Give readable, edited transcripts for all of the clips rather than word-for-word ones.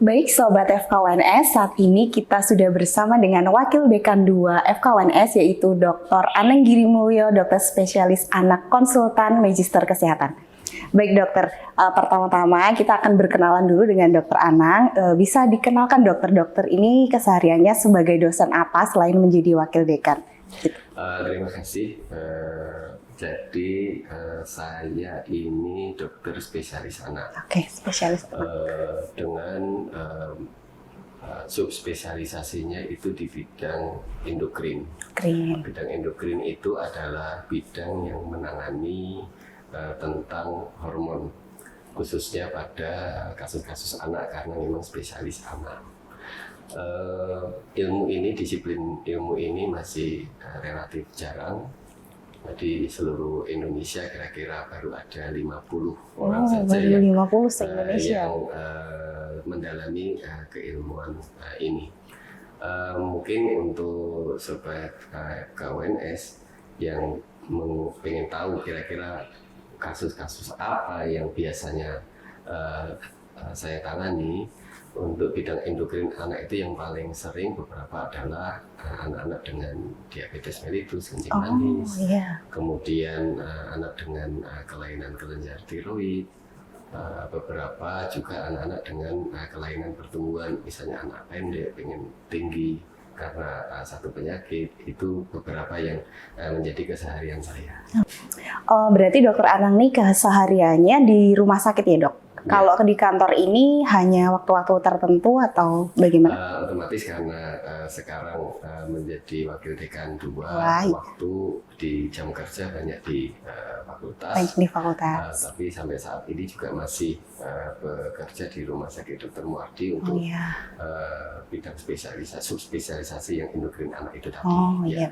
Baik Sobat FKUNS, saat ini kita sudah bersama dengan Wakil Dekan 2 FKUNS yaitu Dr. Anang Girimulyo, dokter spesialis anak konsultan Magister Kesehatan. Baik dokter, pertama-tama kita akan berkenalan dulu dengan Dr. Anang. Bisa dikenalkan dokter ini kesehariannya sebagai dosen apa selain menjadi Wakil Dekan? Terima kasih. Jadi saya ini dokter spesialis anak. Oke, spesialis anak. Dengan subspesialisasinya itu di bidang endokrin. Bidang endokrin itu adalah bidang yang menangani tentang hormon, khususnya pada kasus-kasus anak karena memang spesialis anak. Disiplin ilmu ini masih relatif jarang. Di seluruh Indonesia kira-kira baru ada 50 orang saja yang mendalami keilmuan ini. Mungkin untuk sobat KWNS yang ingin tahu kira-kira kasus-kasus apa yang biasanya saya tangani. Untuk bidang endokrin anak itu yang paling sering beberapa adalah anak-anak dengan diabetes mellitus, kencing manis, kemudian anak dengan kelainan kelenjar tiroid, beberapa juga anak-anak dengan kelainan pertumbuhan, misalnya anak pendek pengen tinggi karena satu penyakit. Itu beberapa yang menjadi keseharian saya. Berarti dokter Anang nih kesehariannya di rumah sakit ya dok? Kalau di kantor ini hanya waktu-waktu tertentu atau bagaimana? Otomatis karena sekarang menjadi wakil dekan 2, waktu di jam kerja banyak di fakultas. Tapi sampai saat ini juga masih bekerja di Rumah Sakit Dr. Muardi untuk bidang subspesialisasi yang endokrin anak itu tadi.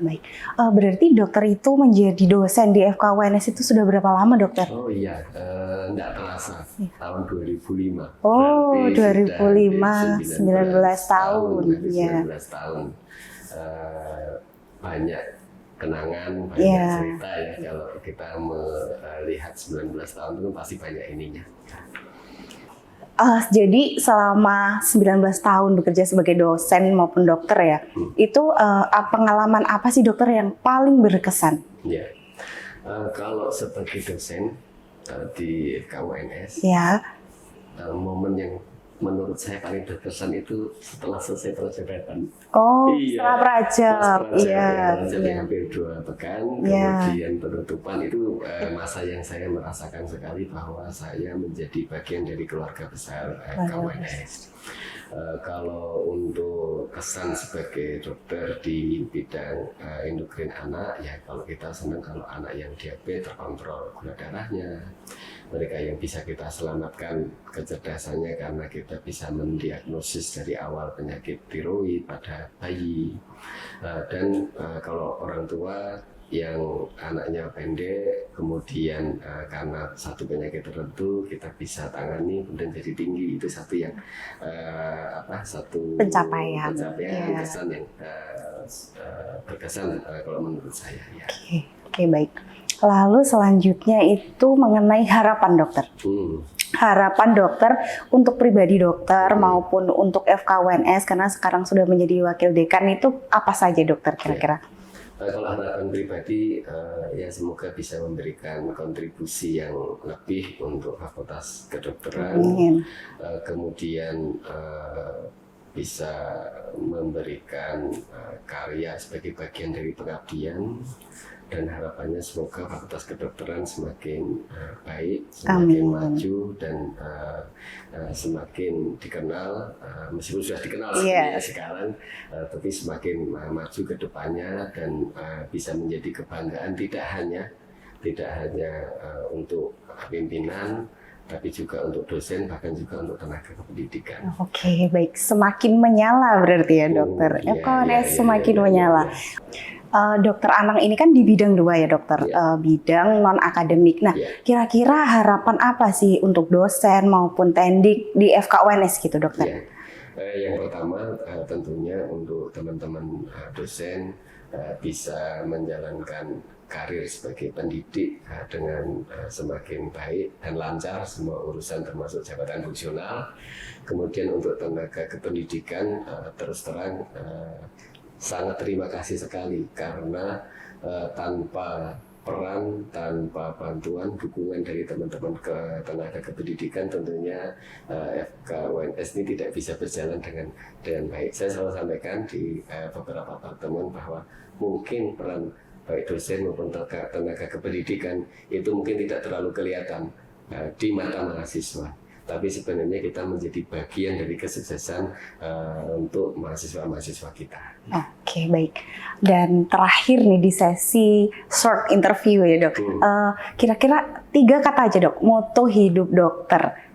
Baik. Berarti dokter itu menjadi dosen di FKUNS itu sudah berapa lama dokter? Enggak terasa. Tahun 2005. 2005, 19 tahun. 19 tahun. Banyak kenangan, banyak cerita ya. Kalau kita melihat 19 tahun itu pasti banyak ininya. Jadi selama 19 tahun bekerja sebagai dosen maupun dokter ya, itu pengalaman apa sih dokter yang paling berkesan? Kalau sebagai dosen di KWNS, momen yang menurut saya paling berkesan itu setelah selesai perjabatan. Setelah perajab. Hampir 2 pekan, kemudian penutupan itu masa yang saya merasakan sekali bahwa saya menjadi bagian dari keluarga besar KWNS. Kalau untuk kesan sebagai dokter di bidang endokrin anak, ya kalau kita senang kalau anak yang diabetes terkontrol gula darahnya, mereka yang bisa kita selamatkan kecerdasannya karena kita bisa mendiagnosis dari awal penyakit tiroid pada bayi. Dan kalau orang tua yang anaknya pendek, kemudian karena satu penyakit tertentu kita bisa tangani kemudian jadi tinggi, itu satu yang satu pencapaian kesan yang berkesan kalau menurut saya. Oke, baik. Lalu selanjutnya itu mengenai harapan dokter. Harapan dokter untuk pribadi dokter maupun untuk FKUNS karena sekarang sudah menjadi wakil dekan itu apa saja dokter kira-kira? Kalau harapan pribadi ya semoga bisa memberikan kontribusi yang lebih untuk fakultas kedokteran, kemudian bisa memberikan karya sebagai bagian dari pengabdian, dan harapannya semoga fakultas kedokteran semakin baik, semakin maju dan semakin dikenal, meskipun sudah dikenal sekarang, tapi semakin maju ke depannya dan bisa menjadi kebanggaan tidak hanya untuk pimpinan, tapi juga untuk dosen, bahkan juga untuk tenaga kependidikan. Oke, baik. Semakin menyala berarti ya dokter. FKUNS semakin menyala. Dokter Anang ini kan di bidang 2 ya dokter, bidang non-akademik. Nah, kira-kira harapan apa sih untuk dosen maupun tendik di FKUNS gitu dokter? Yang pertama tentunya untuk teman-teman dosen bisa menjalankan karir sebagai pendidik dengan semakin baik dan lancar semua urusan termasuk jabatan fungsional. Kemudian untuk tenaga kependidikan terus terang sangat terima kasih sekali karena tanpa peran, tanpa bantuan, dukungan dari teman-teman ke tenaga kependidikan tentunya FKUNS ini tidak bisa berjalan dengan baik. Saya selalu sampaikan di beberapa pertemuan bahwa mungkin peran baik dosen maupun tenaga kependidikan itu mungkin tidak terlalu kelihatan di mata mahasiswa. Tapi sebenarnya kita menjadi bagian dari kesuksesan untuk mahasiswa-mahasiswa kita. Oke, baik. Dan terakhir nih di sesi short interview ya dok, kira-kira 3 kata aja dok, moto hidup dokter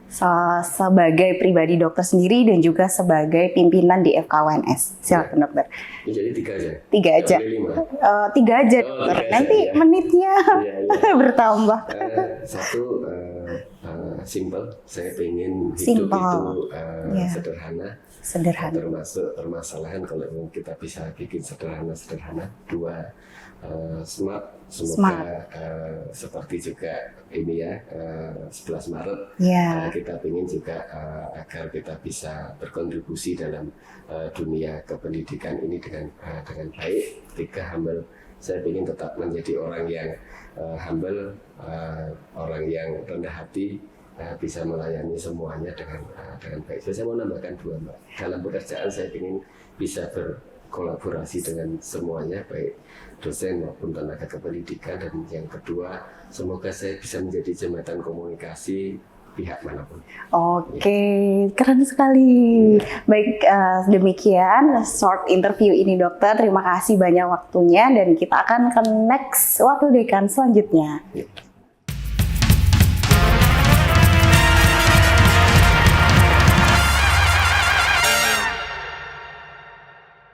sebagai pribadi dokter sendiri dan juga sebagai pimpinan di FKUNS. Silakan dokter. Jadi 3 aja? 3 aja. 3 aja dokter, nanti ya. Menitnya bertambah. Satu, simple, saya ingin hidup itu sederhana, termasuk permasalahan kalau kita bisa bikin sederhana. 2, smart, semoga seperti juga ini ya 11 Maret kita ingin juga agar kita bisa berkontribusi dalam dunia kependidikan ini dengan baik. 3, humble, saya ingin tetap menjadi orang yang humble, orang yang rendah hati, bisa melayani semuanya dengan baik. Saya mau nambahkan 2 Mbak. Dalam pekerjaan saya ingin bisa berkolaborasi dengan semuanya, baik dosen maupun tenaga kependidikan. Dan yang kedua, semoga saya bisa menjadi jembatan komunikasi pihak manapun. Oke, keren sekali. Baik, demikian short interview ini dokter. Terima kasih banyak waktunya dan kita akan ke next wakil dekan selanjutnya.